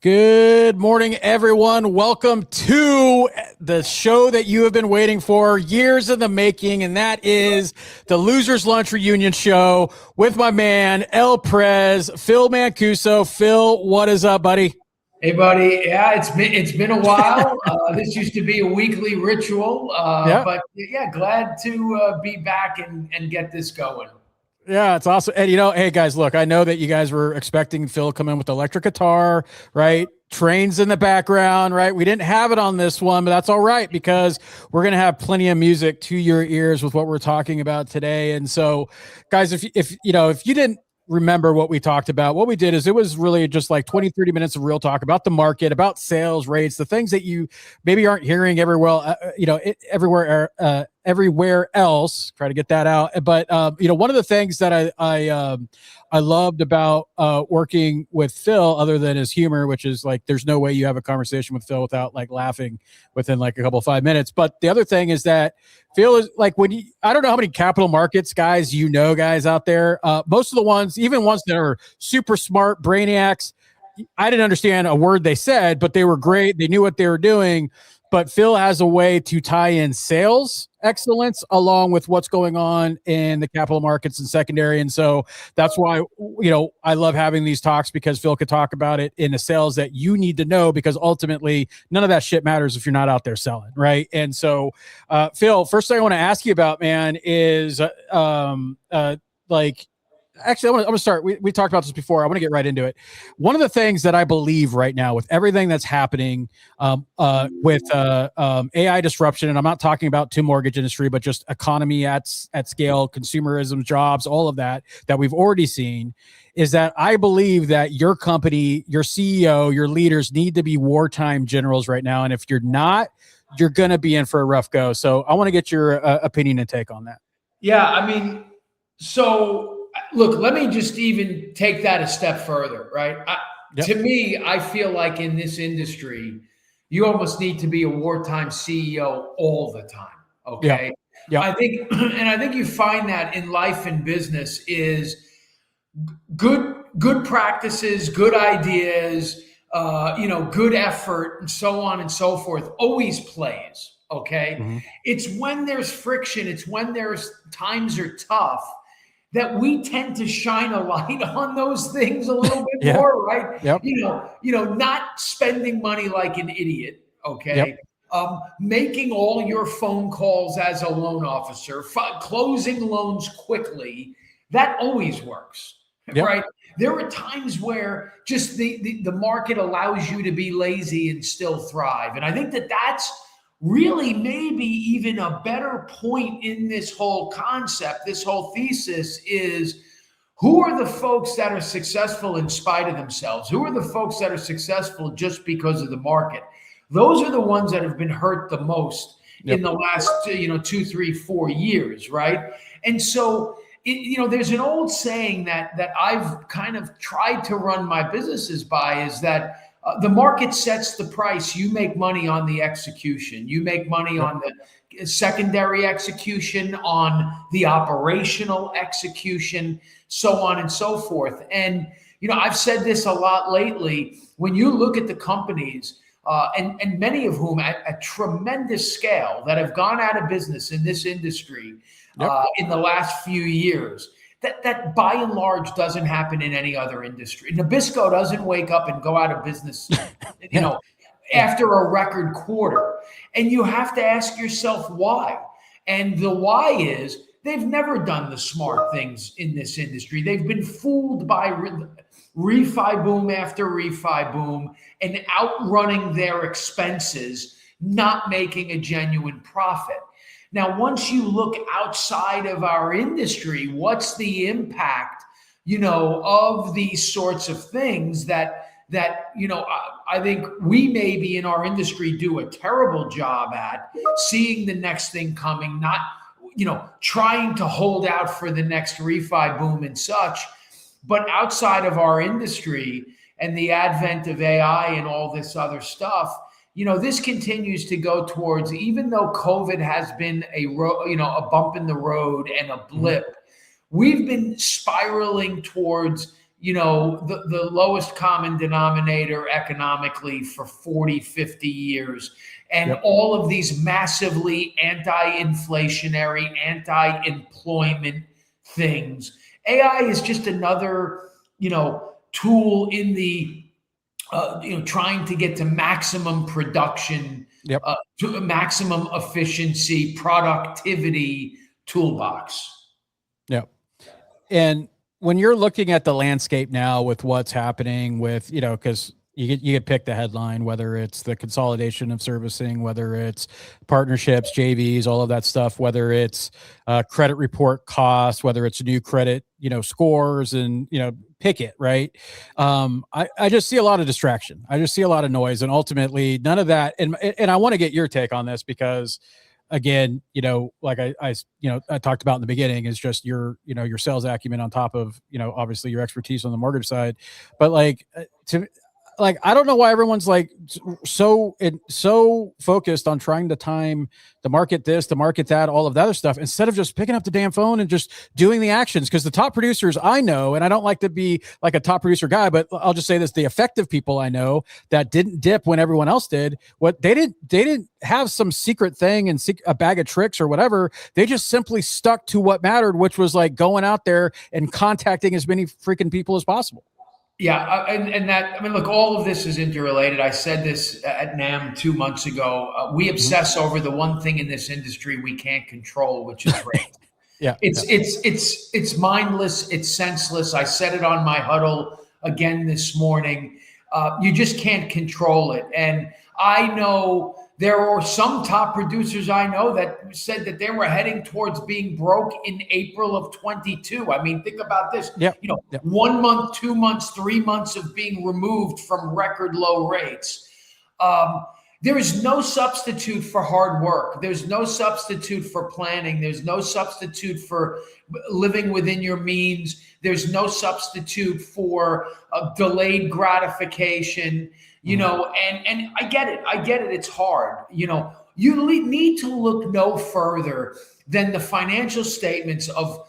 Good morning, everyone. Welcome to the show that you have been waiting for, years in the making, and that is the Losers Lunch Reunion Show with my man, El Prez, Phil Mancuso. Phil, what is up, buddy? Hey, buddy. Yeah, it's been a while. This used to be a weekly ritual, Yeah. but yeah, glad to be back and get this going. Yeah, it's awesome. And hey guys, look, I know that you guys were expecting Phil to come in with electric guitar, right? Trains in the background, right? We didn't have it on this one, but that's all right because we're going to have plenty of music to your ears with what we're talking about today. And so, guys, if you didn't remember what we talked about, what we did is it was really just like 20-30 minutes of real talk about the market, about sales rates, the things that you maybe aren't hearing everywhere else. Try to get that out. But one of the things that I loved about working with Phil, other than his humor, which is like there's no way you have a conversation with Phil without like laughing within like a couple of 5 minutes. But the other thing is that Phil is like I don't know how many capital markets guys out there. Most of the ones, even ones that are super smart brainiacs, I didn't understand a word they said, but they were great. They knew what they were doing. But Phil has a way to tie in sales excellence along with what's going on in the capital markets and secondary. And so that's why, I love having these talks because Phil could talk about it in the sales that you need to know, because ultimately none of that shit matters if you're not out there selling. Right. And so, Phil, first thing I want to ask you about, man, is actually, I'm going to start. We talked about this before. I want to get right into it. One of the things that I believe right now with everything that's happening with AI disruption, and I'm not talking about to mortgage industry, but just economy at scale, consumerism, jobs, all of that we've already seen, is that I believe that your company, your CEO, your leaders need to be wartime generals right now. And if you're not, you're going to be in for a rough go. So I want to get your opinion and take on that. Yeah, I mean, so look, let me just even take that a step further, right? To me, I feel like in this industry, you almost need to be a wartime CEO all the time. Okay. Yeah. I think you find that in life and business is good practices, good ideas, good effort, and so on and so forth always plays. Okay. Mm-hmm. It's when there's friction, it's when there's times are tough that we tend to shine a light on those things a little bit more, right? Yep. Not spending money like an idiot, okay? Yep. Making all your phone calls as a loan officer, closing loans quickly, that always works, right? There are times where just the market allows you to be lazy and still thrive. And I think that's really maybe even a better point in this whole concept, this whole thesis is who are the folks that are successful in spite of themselves? Who are the folks that are successful just because of the market? Those are the ones that have been hurt the most in the last, 2, 3, 4 years, right? And so, there's an old saying that I've kind of tried to run my businesses by is that the market sets the price. You make money on the execution. You make money on the secondary execution, on the operational execution, so on and so forth. And, I've said this a lot lately. When you look at the companies, and many of whom at tremendous scale that have gone out of business in this industry in the last few years, that by and large doesn't happen in any other industry. Nabisco doesn't wake up and go out of business, after a record quarter. And you have to ask yourself why. And the why is they've never done the smart things in this industry. They've been fooled by refi boom after refi boom and outrunning their expenses, not making a genuine profit. Now, once you look outside of our industry, what's the impact, of these sorts of things that I think we maybe in our industry do a terrible job at seeing the next thing coming, not, trying to hold out for the next refi boom and such. But outside of our industry and the advent of AI and all this other stuff, this continues to go towards, even though COVID has been a bump in the road and a blip, we've been spiraling towards the lowest common denominator economically for 40, 50 years. And all of these massively anti-inflationary, anti-employment things. AI is just another, tool in the, trying to get to maximum production, to maximum efficiency, productivity toolbox. Yep. And when you're looking at the landscape now with what's happening with, because you get pick the headline, whether it's the consolidation of servicing, whether it's partnerships, JVs, all of that stuff, whether it's credit report costs, whether it's new credit, scores, and pick it, right? I just see a lot of distraction. I just see a lot of noise, and ultimately none of that. And I want to get your take on this because, again, like I talked about in the beginning, is just your sales acumen on top of, obviously your expertise on the mortgage side. But I don't know why everyone's so focused on trying to time the market this, the market that, all of that other stuff, instead of just picking up the damn phone and just doing the actions. Because the top producers I know, and I don't like to be like a top producer guy, but I'll just say this: the effective people I know that didn't dip when everyone else did, they didn't have some secret thing and a bag of tricks or whatever. They just simply stuck to what mattered, which was going out there and contacting as many freaking people as possible. Yeah, and that, look, all of this is interrelated. I said this at NAM 2 months ago. We obsess over the one thing in this industry we can't control, which is rate. It's mindless. It's senseless. I said it on my huddle again this morning. You just can't control it. And I know there are some top producers I know that said that they were heading towards being broke in April of 22. Think about this. 1 month, 2 months, 3 months of being removed from record low rates. There is no substitute for hard work. There's no substitute for planning. There's no substitute for living within your means. There's no substitute for delayed gratification. And I get it. It's hard. You need to look no further than the financial statements of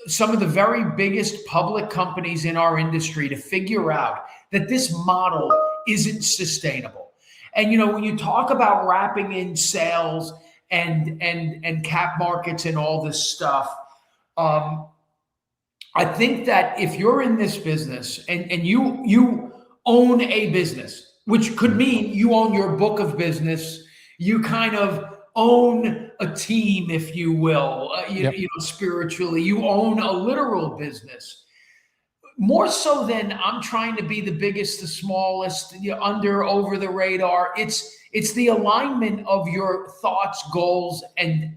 some of the very biggest public companies in our industry to figure out that this model isn't sustainable. And, when you talk about wrapping in sales and cap markets and all this stuff, I think that if you're in this business and you own a business, which could mean you own your book of business, you kind of own a team, if you will, spiritually, you own a literal business. More so than I'm trying to be the biggest, the smallest, under, over the radar. It's the alignment of your thoughts, goals, and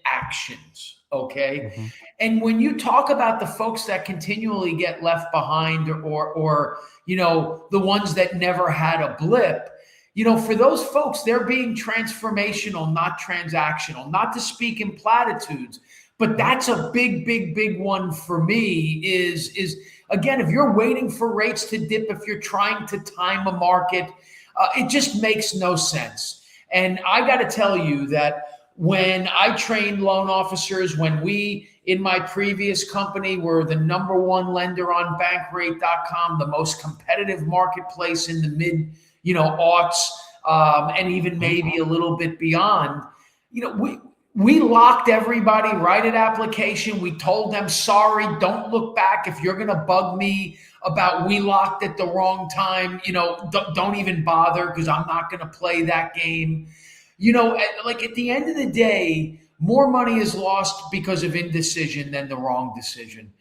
actions. Okay. Mm-hmm. And when you talk about the folks that continually get left behind or the ones that never had a blip, for those folks, they're being transformational, not transactional, not to speak in platitudes, but that's a big, big, big one for me is again, if you're waiting for rates to dip, if you're trying to time a market, it just makes no sense. And I got to tell you that when I trained loan officers, when we, in my previous company, were the #1 lender on bankrate.com, the most competitive marketplace in the mid, aughts, and even maybe a little bit beyond, we locked everybody right at application. We told them, sorry, don't look back. If you're going to bug me about we locked at the wrong time, don't even bother, because I'm not going to play that game. At the end of the day, more money is lost because of indecision than the wrong decision.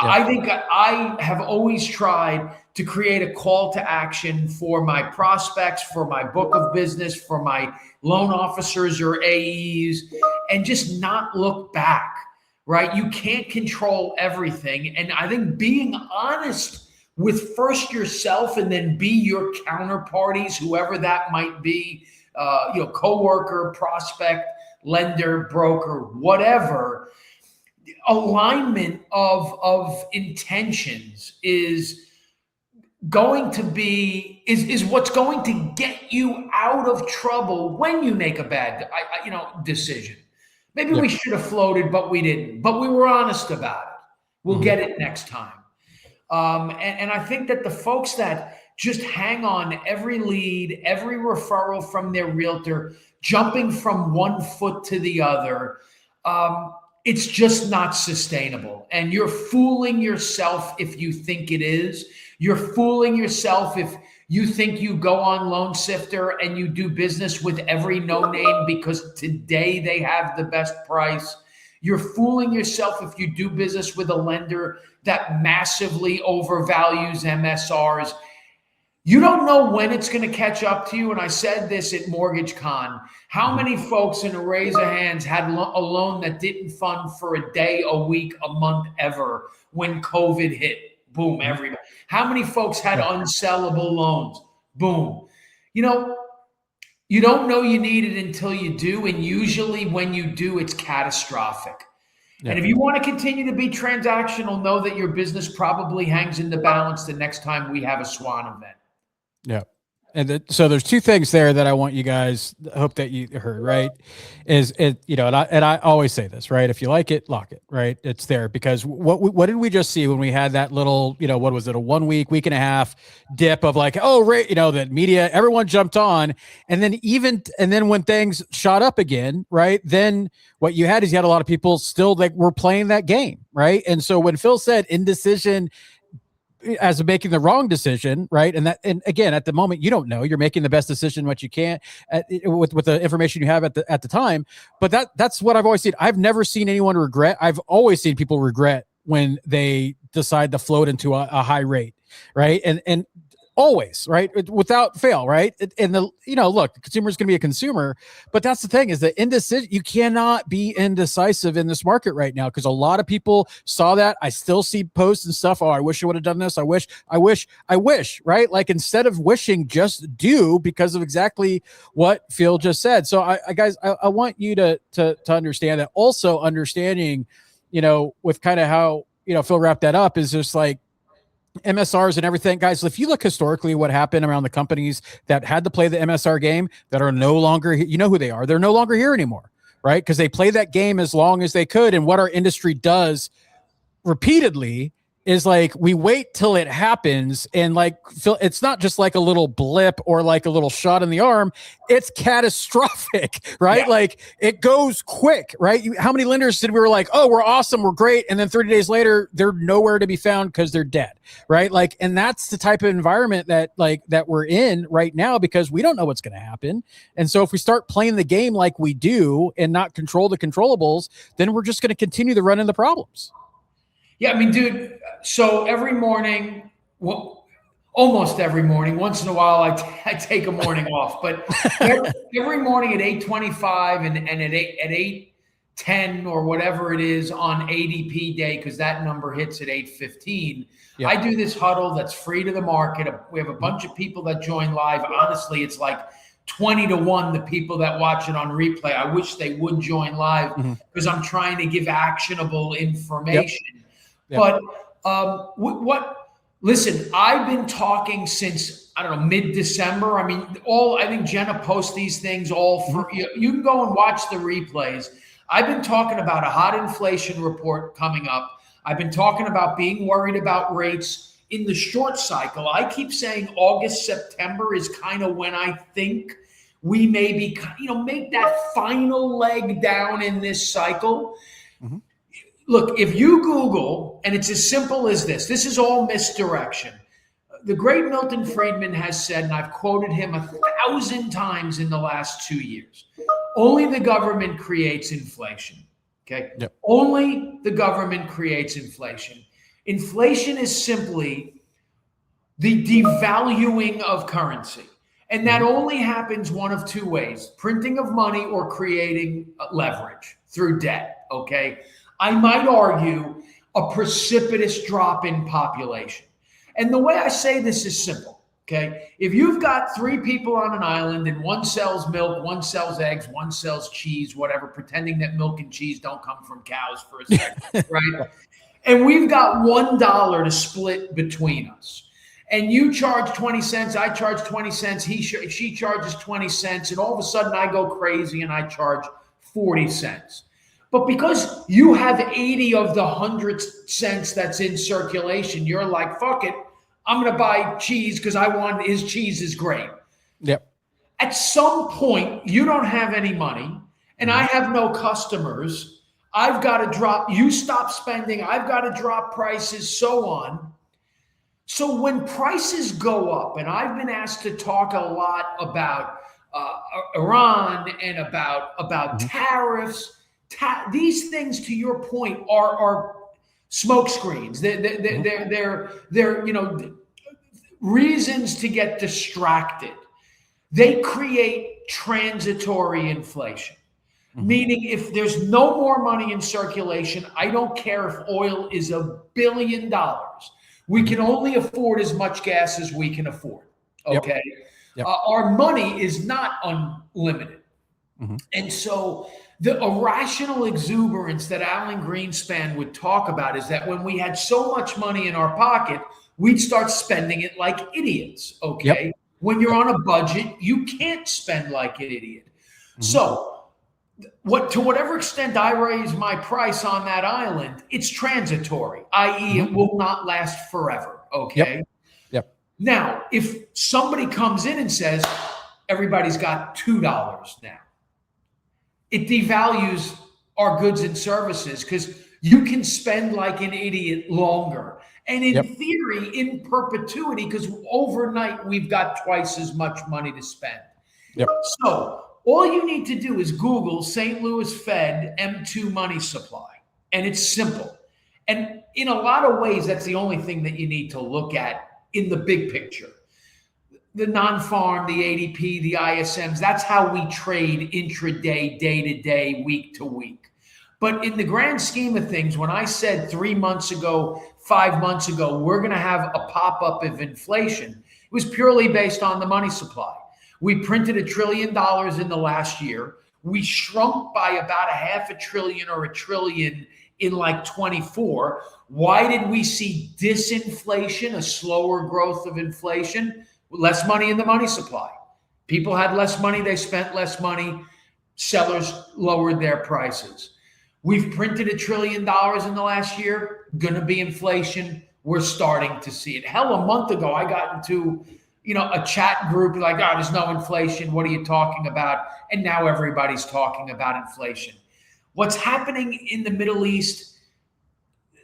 Yeah. I think I have always tried to create a call to action for my prospects, for my book of business, for my loan officers or AEs, and just not look back, right? You can't control everything. And I think being honest with first yourself and then be your counterparties, whoever that might be, coworker, prospect, lender, broker, whatever, alignment of intentions is going to be is what's going to get you out of trouble when you make a bad decision. Maybe we should have floated, but we didn't. But we were honest about it. We'll get it next time. And I think that the folks that just hang on every lead, every referral from their realtor, jumping from one foot to the other, it's just not sustainable. And you're fooling yourself if you think it is. You're fooling yourself if you think you go on Loan Sifter and you do business with every no name because today they have the best price. You're fooling yourself if you do business with a lender that massively overvalues MSRs. You don't know when it's going to catch up to you. And I said this at Mortgage Con. How many folks in a raise of hands had a loan that didn't fund for a day, a week, a month, ever when COVID hit? Boom, everybody. How many folks had unsellable loans? Boom. You don't know you need it until you do. And usually when you do, it's catastrophic. Yeah. And if you want to continue to be transactional, know that your business probably hangs in the balance the next time we have a SWAN event. Yeah. And so there's two things there that I want you guys, hope that you heard, right? And I always say this, right? If you like it, lock it, right? It's there because what did we just see when we had that little, what was it? A 1 week, week and a half dip of like, oh, right. That media, everyone jumped on. And then when things shot up again, right? Then what you had is you had a lot of people still like were playing that game, right? And so when Phil said indecision as making the wrong decision, right? And again, at the moment, you don't know. You're making the best decision what you can with the information you have at the time. But that's what I've always seen. I've never seen anyone regret. I've always seen people regret when they decide to float into a high rate, right? And always, right? Without fail, right? And look, the consumer is going to be a consumer, but that's the thing is that indecision, you cannot be indecisive in this market right now because a lot of people saw that. I still see posts and stuff. Oh, I wish I would have done this. I wish, right? Like instead of wishing, just do because of exactly what Phil just said. So guys, I want you to understand that. Also understanding, with kind of how, Phil wrapped that up is just like, MSRs and everything, guys. If you look historically what happened around the companies that had to play the MSR game that are no longer, who they are, they're no longer here anymore, right? Because they play that game as long as they could. And what our industry does repeatedly is like we wait till it happens, and like Phil, it's not just like a little blip or like a little shot in the arm. It's catastrophic, right? Yeah. Like it goes quick, right? How many lenders did we were like, oh, we're awesome, we're great, and then 30 days later they're nowhere to be found because they're dead, right? Like, and that's the type of environment that we're in right now because we don't know what's going to happen. And so if we start playing the game like we do and not control the controllables, then we're just going to continue to run into problems. Yeah, I mean, dude, so every morning, almost every morning, once in a while I take a morning off, but every morning at 8:25 and at 8:10 or whatever it is on ADP day, because that number hits at 8:15, I do this huddle that's free to the market. We have a bunch of people that join live. Honestly, it's like 20-1 the people that watch it on replay. I wish they would join live because I'm trying to give actionable information. Yep. But listen, I've been talking since, I don't know, mid-December. I mean, I think Jenna posts these things all for, you can go and watch the replays. I've been talking about a hot inflation report coming up. I've been talking about being worried about rates in the short cycle. I keep saying August, September is kind of when I think we maybe, make that final leg down in this cycle. Look, if you Google, and it's as simple as this is all misdirection. The great Milton Friedman has said, and I've quoted him 1,000 times in the last 2 years, only the government creates inflation, okay? Yep. Only the government creates inflation. Inflation is simply the devaluing of currency. And that only happens one of two ways, printing of money or creating leverage through debt, okay? I might argue a precipitous drop in population. And the way I say this is simple, okay? If you've got 3 people on an island and one sells milk, one sells eggs, one sells cheese, whatever, pretending that milk and cheese don't come from cows for a second, right? And we've got $1 to split between us. And you charge 20 cents, I charge 20 cents, she charges 20 cents, and all of a sudden I go crazy and I charge 40 cents. But because you have 80 of the 100 cents that's in circulation, you're like, fuck it, I'm going to buy cheese because I want his cheese is great. Yep. At some point, you don't have any money and I have no customers. I've got to drop, you stop spending, I've got to drop prices, so on. So when prices go up, and I've been asked to talk a lot about Iran and about tariffs, these things, to your point, are smoke screens. They're reasons to get distracted. They create transitory inflation. Meaning, if there's no more money in circulation, I don't care if oil is $1 billion. We can only afford as much gas as we can afford. Okay. Yep. Our money is not unlimited. And so the irrational exuberance that Alan Greenspan would talk about is that when we had so much money in our pocket, we'd start spending it like idiots. Okay. Yep. When you're on a budget, you can't spend like an idiot. So to whatever extent I raise my price on that island, it's transitory, i.e. it will not last forever. Okay. Yep. Now, if somebody comes in and says, everybody's got $2 now, it devalues our goods and services because you can spend like an idiot longer. And in theory, in perpetuity, because overnight we've got twice as much money to spend. So all you need to do is Google St. Louis Fed M2 money supply, and it's simple. And in a lot of ways, that's the only thing that you need to look at in the big picture. The non-farm, the ADP, the ISMs, that's how we trade intraday, day-to-day, week-to-week. But in the grand scheme of things, when I said 3 months ago, 5 months ago, we're going to have a pop-up of inflation, it was purely based on the money supply. We printed $1 trillion in the last year. We shrunk by about $500 billion or $1 trillion in like 24. Why did we see disinflation, a slower growth of inflation? Less money in the money supply. People had less money. They spent less money. Sellers lowered their prices. We've printed $1 trillion in the last year. Going to be inflation. We're starting to see it. Hell, a month ago, I got into a chat group like, oh, there's no inflation. What are you talking about? And now everybody's talking about inflation. What's happening in the Middle East,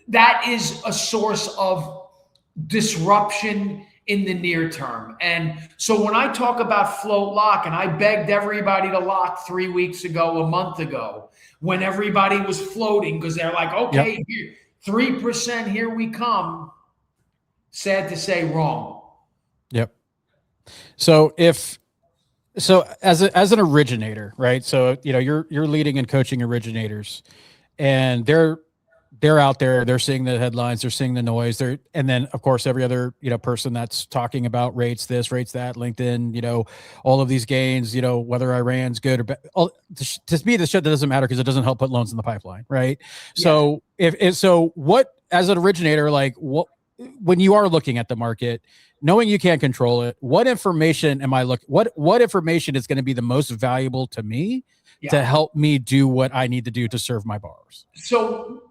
that is a source of disruption in the near term. And so when I talk about float lock, and I begged everybody to lock 3 weeks ago, a month ago, when everybody was floating, because they're like, okay, 3%, here we come. Sad to say, wrong. Yep. So as an originator, right? So, you're leading and coaching originators, and they're out there, they're seeing the headlines, they're seeing the noise, and then of course every other, person that's talking about rates this, rates that, LinkedIn, all of these gains, whether Iran's good or bad. To me, the shit that doesn't matter because it doesn't help put loans in the pipeline, right? Yeah. So what, as an originator, like when you are looking at the market, knowing you can't control it, what information am I looking? What information is going to be the most valuable to me to help me do what I need to do to serve my borrowers? So,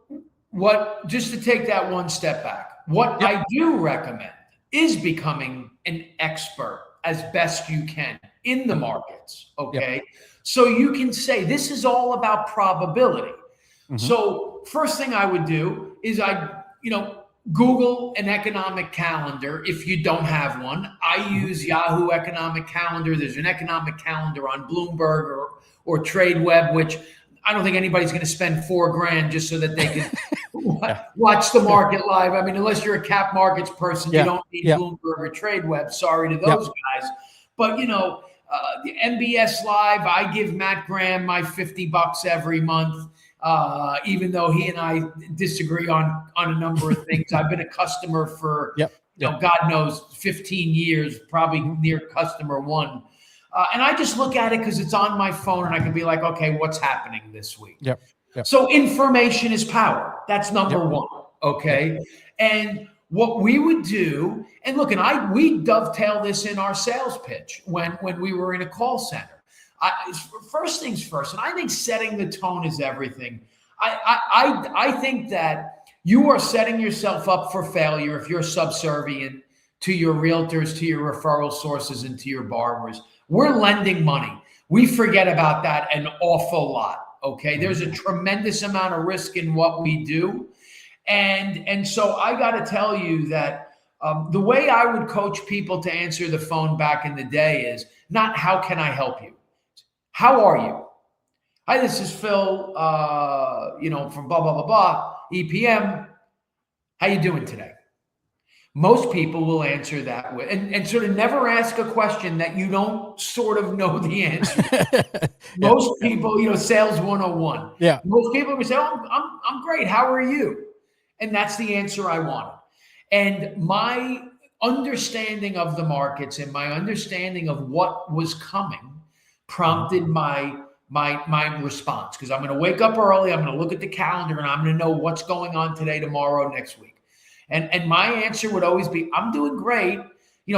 just to take that one step back, what I do recommend is becoming an expert as best you can in the markets. Okay, so you can say this is all about probability. So, first thing I would do is Google an economic calendar if you don't have one. I use Yahoo Economic Calendar. There's an economic calendar on Bloomberg or TradeWeb, which I don't think anybody's going to spend $4,000 just so that they can watch the market live. I mean, unless you're a cap markets person, you don't need Bloomberg or TradeWeb. Sorry to those guys. But, the MBS Live, I give Matt Graham my $50 every month. Even though he and I disagree on a number of things. I've been a customer for, God knows, 15 years, probably near customer one. And I just look at it because it's on my phone and I can be like, okay, what's happening this week? So information is power. That's number one. Okay. And what we would do, and look, we dovetail this in our sales pitch when we were in a call center. First things first, and I think setting the tone is everything. I think that you are setting yourself up for failure if you're subservient to your realtors, to your referral sources, and to your borrowers. We're lending money. We forget about that an awful lot. Okay. There's a tremendous amount of risk in what we do. And so I got to tell you that the way I would coach people to answer the phone back in the day is not how can I help you? How are you? Hi, this is Phil, from blah, blah, blah, blah, EPM. How you doing today? Most people will answer that way and sort of never ask a question that you don't sort of know the answer. Most people, sales 101. Yeah. Most people will say, "Oh, I'm great. How are you?" And that's the answer I wanted. And my understanding of the markets and my understanding of what was coming prompted my response, because I'm going to wake up early. I'm going to look at the calendar and I'm going to know what's going on today, tomorrow, next week. And my answer would always be, I'm doing great.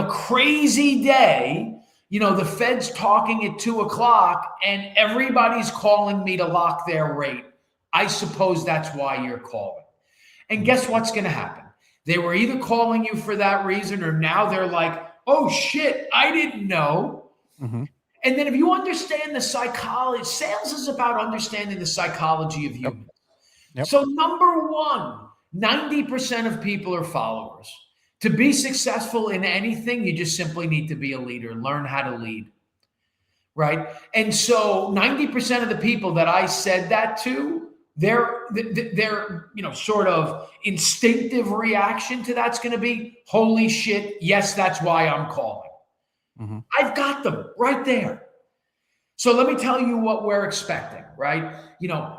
Crazy day. The Fed's talking at 2:00 and everybody's calling me to lock their rate. I suppose that's why you're calling. And guess what's going to happen? They were either calling you for that reason, or now they're like, oh shit, I didn't know. Mm-hmm. And then if you understand the psychology, sales is about understanding the psychology of humans. Yep. So number one, 90% of people are followers. To be successful in anything, you just simply need to be a leader, learn how to lead, right? And so 90% of the people that I said that to, their sort of instinctive reaction to that's going to be, holy shit, yes, that's why I'm calling. Mm-hmm. I've got them right there. So let me tell you what we're expecting, right?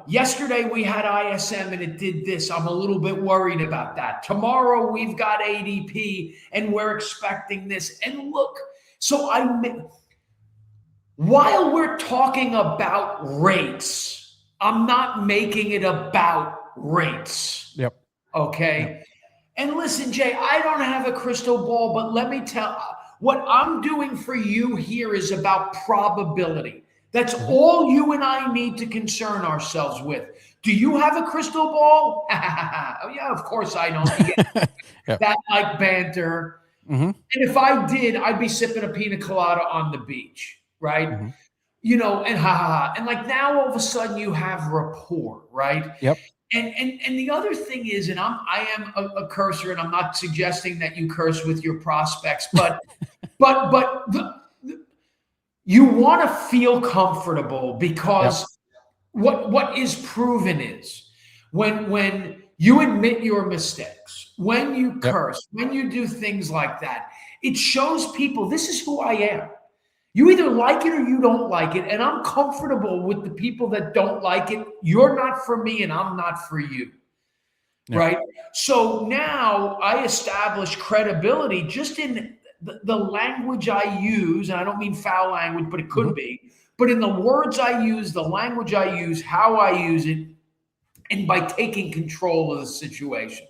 Yesterday we had ISM and it did this. I'm a little bit worried about that. Tomorrow we've got ADP and we're expecting this. And look, so while we're talking about rates, I'm not making it about rates. Yep. Okay. Yep. And listen, Jay, I don't have a crystal ball, but let me what I'm doing for you here is about probability. That's all you and I need to concern ourselves with. Do you have a crystal ball? Oh, yeah, of course I don't. Yep. That like banter. Mm-hmm. And if I did, I'd be sipping a pina colada on the beach, right? Mm-hmm. And like now all of a sudden you have rapport, right? Yep. And the other thing is, and I am a cursor, and I'm not suggesting that you curse with your prospects, but you want to feel comfortable, because what is proven is when you admit your mistakes, when you curse, when you do things like that, it shows people this is who I am. You either like it or you don't like it. And I'm comfortable with the people that don't like it. You're not for me and I'm not for you. Yeah. Right? So now I establish credibility just in the language I use. And I don't mean foul language, but it could be. But in the words I use, the language I use, how I use it, and by taking control of the situation.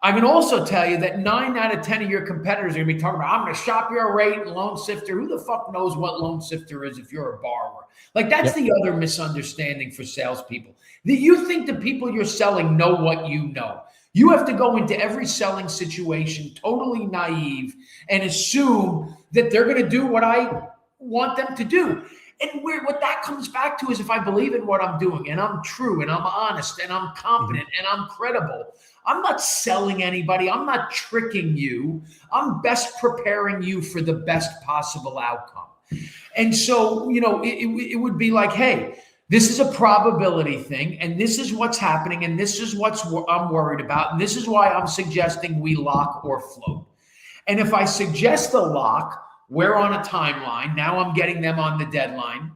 I can also tell you that 9 out of 10 of your competitors are going to be talking about, I'm going to shop your rate and Loan Sifter. Who the fuck knows what Loan Sifter is if you're a borrower? Like, that's the other misunderstanding for salespeople. That you think the people you're selling know what you know. You have to go into every selling situation totally naive and assume that they're going to do what I want them to do. And what that comes back to is, if I believe in what I'm doing and I'm true and I'm honest and I'm competent and I'm credible, I'm not selling anybody. I'm not tricking you. I'm best preparing you for the best possible outcome. And so, it would be like, hey, this is a probability thing, and this is what's happening, and this is what I'm worried about, and this is why I'm suggesting we lock or float. And if I suggest the lock, we're on a timeline. Now I'm getting them on the deadline.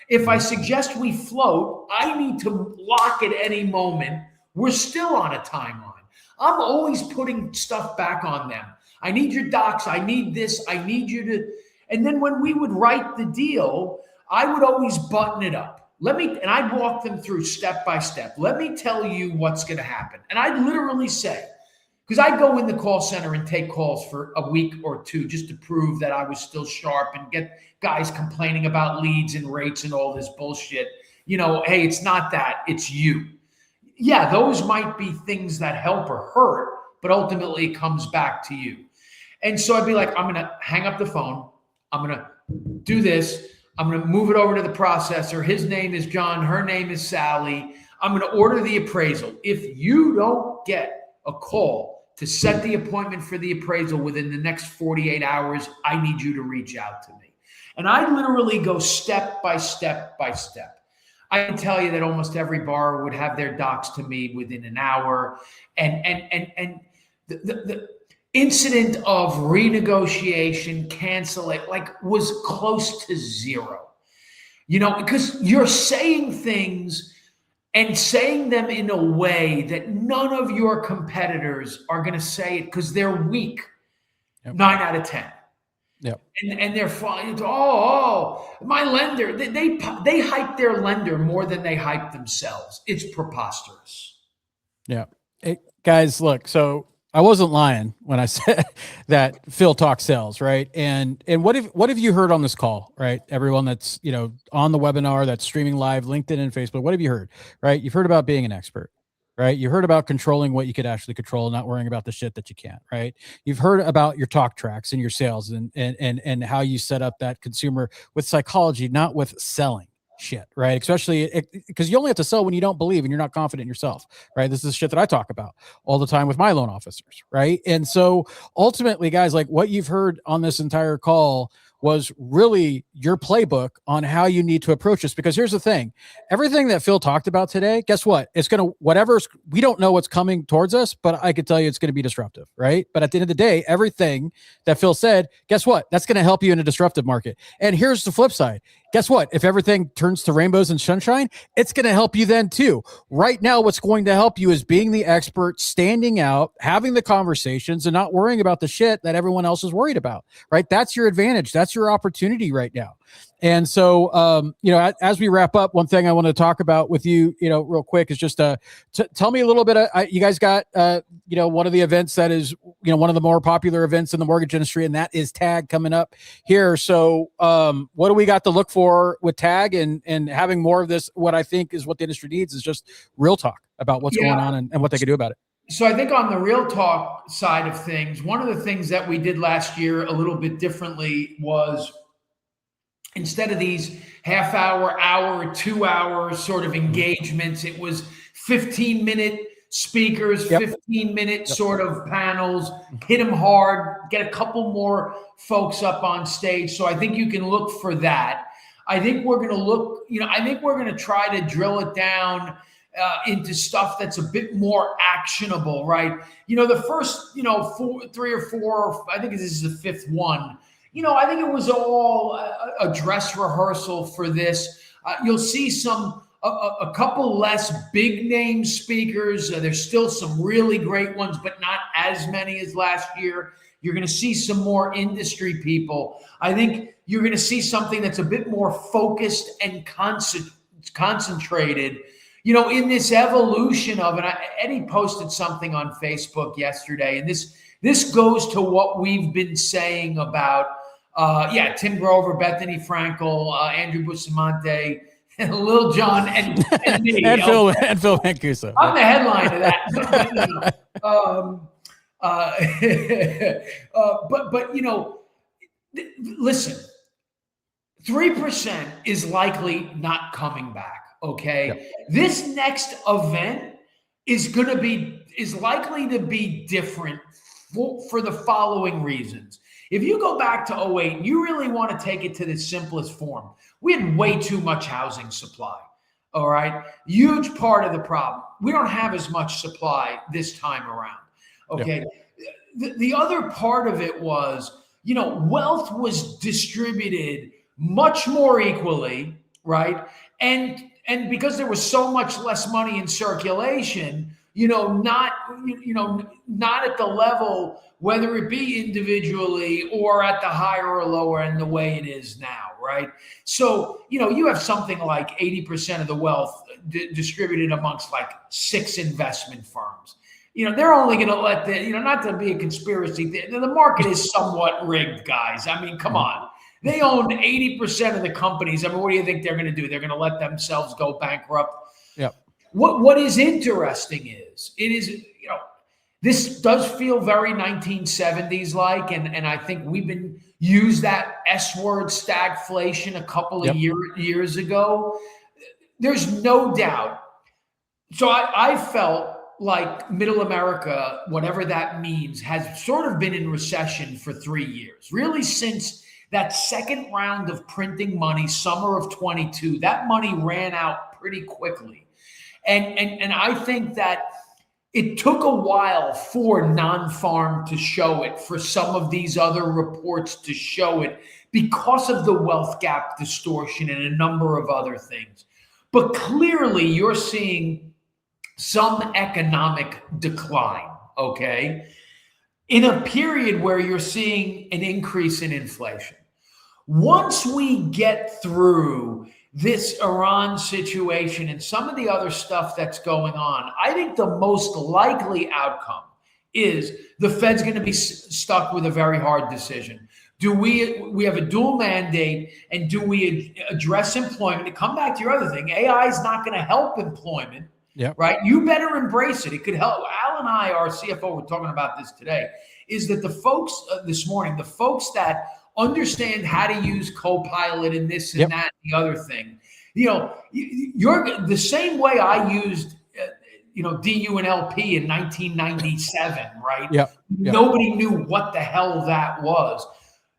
If I suggest we float, I need to lock at any moment. We're still on a timeline. I'm always putting stuff back on them. I need your docs. I need this. I need you to. And then when we would write the deal, I would always button it up. And I'd walk them through step by step. Let me tell you what's going to happen. And I'd literally say, because I go in the call center and take calls for a week or two just to prove that I was still sharp and get guys complaining about leads and rates and all this bullshit. Hey, it's not that. It's you. yeah, those might be things that help or hurt, but ultimately it comes back to you. And so I'd be like, I'm going to hang up the phone. I'm going to do this. I'm going to move it over to the processor. His name is John. Her name is Sally. I'm going to order the appraisal. If you don't get a call to set the appointment for the appraisal within the next 48 hours, I need you to reach out to me. And I literally go step by step by step. I can tell you that almost every borrower would have their docs to me within an hour. And the incident of renegotiation, cancel it, like was close to zero. You know, because you're saying things and saying them in a way that none of your competitors are going to say it because they're weak. Yep. 9 out of 10. Yep. And they're flying. Oh, my lender. They hype their lender more than they hype themselves. It's preposterous. Yeah. Hey, guys, look, so I wasn't lying when I said that Phil talks sales, right? And what have you heard on this call, right? Everyone that's, you know, on the webinar, that's streaming live, LinkedIn and Facebook, what have you heard, right? You've heard about being an expert, right? You heard about controlling what you could actually control, not worrying about the shit that you can't, right? You've heard about your talk tracks and your sales and how you set up that consumer with psychology, not with selling shit, right? Especially because you only have to sell when you don't believe and you're not confident in yourself, right? This is shit that I talk about all the time with my loan officers, right? And so ultimately, guys, like what you've heard on this entire call was really your playbook on how you need to approach this. Because here's the thing, everything that Phil talked about today, guess what? It's going to, we don't know what's coming towards us, but I could tell you it's going to be disruptive, right? But at the end of the day, everything that Phil said, guess what? That's going to help you in a disruptive market. And here's the flip side. Guess what? If everything turns to rainbows and sunshine, it's going to help you then too. Right now, what's going to help you is being the expert, standing out, having the conversations, and not worrying about the shit that everyone else is worried about, right? That's your advantage. That's your opportunity right now. And so, you know, as we wrap up, one thing I want to talk about with you, you know, real quick is just tell me a little bit. You guys got, you know, one of the events that is, you know, one of the more popular events in the mortgage industry, and that is TAG coming up here. So, what do we got to look for with TAG and having more of this? What I think is what the industry needs is just real talk about what's going on and what they can do about it. So I think on the real talk side of things, one of the things that we did last year a little bit differently was, instead of these half-hour, 2 hour sort of engagements, it was 15-minute speakers, 15-minute sort of panels, hit them hard, get a couple more folks up on stage. So I think you can look for that. I think we're going to look, you know, I think we're going to try to drill it down into stuff that's a bit more actionable, right? You know, the first, you know, 3 or 4, I think this is the 5th one. You know, I think it was all a dress rehearsal for this. You'll see a couple less big name speakers. There's still some really great ones, but not as many as last year. You're going to see some more industry people. I think you're going to see something that's a bit more focused and concentrated, you know, in this evolution of it. Eddie posted something on Facebook yesterday, and this goes to what we've been saying about Tim Grover, Bethany Frankel, Andrew Bustamante, and Lil Jon, and me. and Phil Mancuso. I'm the headline of that. But you know, listen, 3% is likely not coming back. Okay, This next event is likely to be different for the following reasons. If you go back to 2008, and you really want to take it to the simplest form, we had way too much housing supply. All right. Huge part of the problem. We don't have as much supply this time around. Okay. The other part of it was, you know, wealth was distributed much more equally, right? And because there was so much less money in circulation, not at the level, whether it be individually or at the higher or lower end, the way it is now, right? So, you have something like 80% of the wealth distributed amongst like 6 investment firms. They're only going to let not to be a conspiracy, the market is somewhat rigged, guys. I mean, come on. They own 80% of the companies. I mean, what do you think they're going to do? They're going to let themselves go bankrupt? Yep. what is interesting is this does feel very 1970s like, and I think we've been used that S word stagflation a couple of years ago. There's no doubt. So I felt like middle America, whatever that means, has sort of been in recession for 3 years, really since that second round of printing money, summer of 22. That money ran out pretty quickly. And I think that it took a while for non-farm to show it, for some of these other reports to show it, because of the wealth gap distortion and a number of other things. But clearly you're seeing some economic decline, okay, in a period where you're seeing an increase in inflation. Once we get through this Iran situation and some of the other stuff that's going on, I think the most likely outcome is the Fed's going to be stuck with a very hard decision. Do we have a dual mandate, and do we address employment? To come back to your other thing, AI is not going to help employment, right? You better embrace it. It could help. Al and I, our CFO, were talking about this today, is that the folks this morning, the folks that understand how to use Copilot and this and that and the other thing. You're the same way I used, DU and LP in 1997, right? Nobody knew what the hell that was.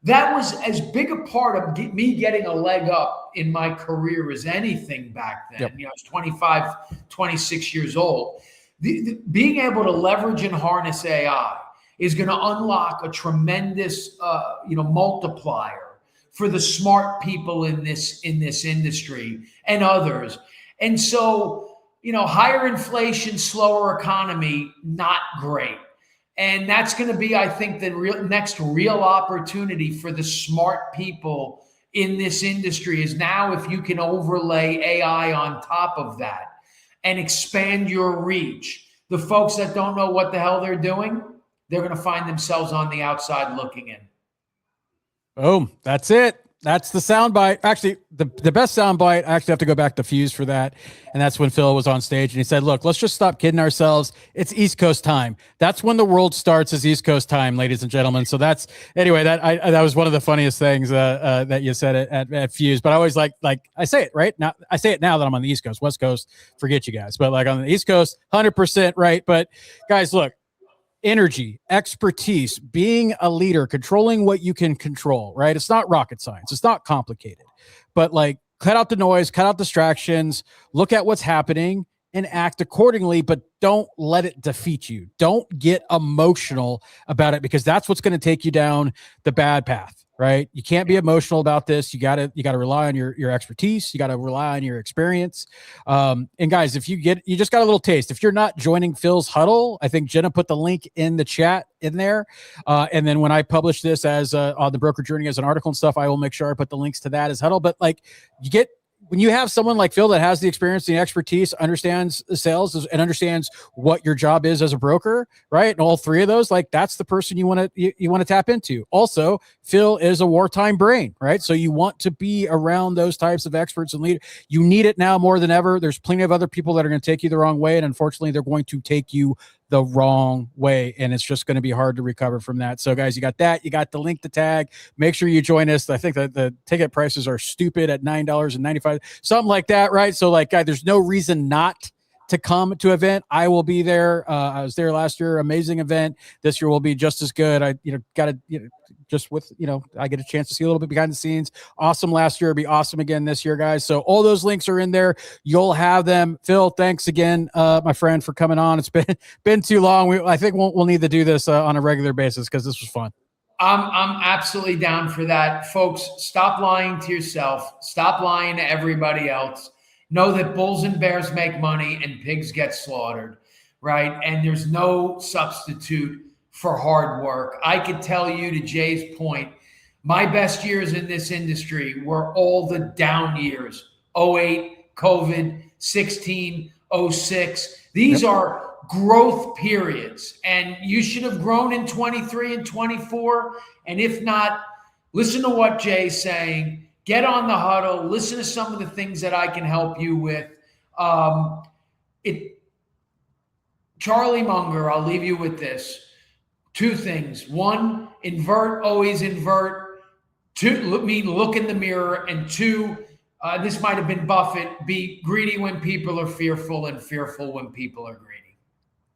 That was as big a part of me getting a leg up in my career as anything back then. I was 25, 26 years old. Being able to leverage and harness AI is going to unlock a tremendous, multiplier for the smart people in this industry and others. And so, higher inflation, slower economy, not great. And that's going to be, I think, the next real opportunity for the smart people in this industry is now if you can overlay AI on top of that and expand your reach. The folks that don't know what the hell they're doing, they're going to find themselves on the outside looking in. Boom. That's it. That's the soundbite. Actually, the best soundbite, I actually have to go back to Fuse for that. And that's when Phil was on stage and he said, look, let's just stop kidding ourselves. It's East Coast time. That's when the world starts, is East Coast time, ladies and gentlemen. So that was one of the funniest things that you said at Fuse. But I always like I say it right now. I say it now that I'm on the East Coast. West Coast, forget you guys. But like on the East Coast, 100% right. But guys, look. Energy, expertise, being a leader, controlling what you can control, right? It's not rocket science. It's not complicated, but like cut out the noise, cut out distractions, look at what's happening and act accordingly, but don't let it defeat you. Don't get emotional about it because that's what's going to take you down the bad path, right? You can't be emotional about this. You got to rely on your expertise. You got to rely on your experience. And guys, if you just got a little taste, if you're not joining Phil's huddle, I think Jenna put the link in the chat in there. And then when I publish this as on the broker journey as an article and stuff, I will make sure I put the links to that as huddle. But like when you have someone like Phil that has the experience, the expertise, understands the sales and understands what your job is as a broker, right? And all three of those, like that's the person you want to tap into. Also, Phil is a wartime brain, right? So you want to be around those types of experts and leaders. You need it now more than ever. There's plenty of other people that are going to take you the wrong way. And unfortunately, they're going to take you the wrong way. And it's just going to be hard to recover from that. So guys, you got that. You got the link to tag. Make sure you join us. I think that the ticket prices are stupid at $9.95, something like that, right? So like, guys, there's no reason not to come to event. I will be there. I was there last year. Amazing event. This year will be just as good. I get a chance to see a little bit behind the scenes. Awesome last year. It'll be awesome again this year, guys. So all those links are in there. You'll have them. Phil, thanks again, my friend, for coming on. It's been too long. I think we'll need to do this on a regular basis because this was fun. I'm absolutely down for that. Folks, stop lying to yourself. Stop lying to everybody else. Know that bulls and bears make money and pigs get slaughtered, right? And there's no substitute for hard work. I could tell you, to Jay's point, my best years in this industry were all the down years. 08, COVID, 16, 06. These are growth periods. And you should have grown in 23 and 24. And if not, listen to what Jay's saying. Get on the huddle. Listen to some of the things that I can help you with. Charlie Munger, I'll leave you with this. 2 things. 1, invert, always invert. 2, look in the mirror. And 2, this might have been Buffett, be greedy when people are fearful and fearful when people are greedy.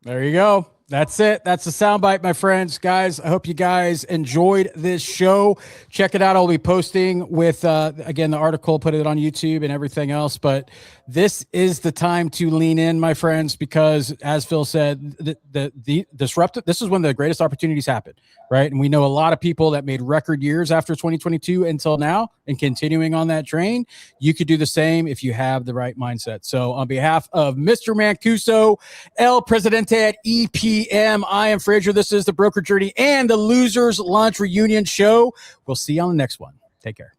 There you go. That's it. That's the soundbite, my friends. Guys, I hope you guys enjoyed this show. Check it out. I'll be posting with, again, the article, put it on YouTube and everything else. But this is the time to lean in, my friends, because as Phil said, the disruptive, this is when the greatest opportunities happen, right? And we know a lot of people that made record years after 2022 until now and continuing on that train. You could do the same if you have the right mindset. So on behalf of Mr. Mancuso, El Presidente at EPM, I am Frazier. This is the Broker Journey and the Losers Lunch Reunion Show. We'll see you on the next one. Take care.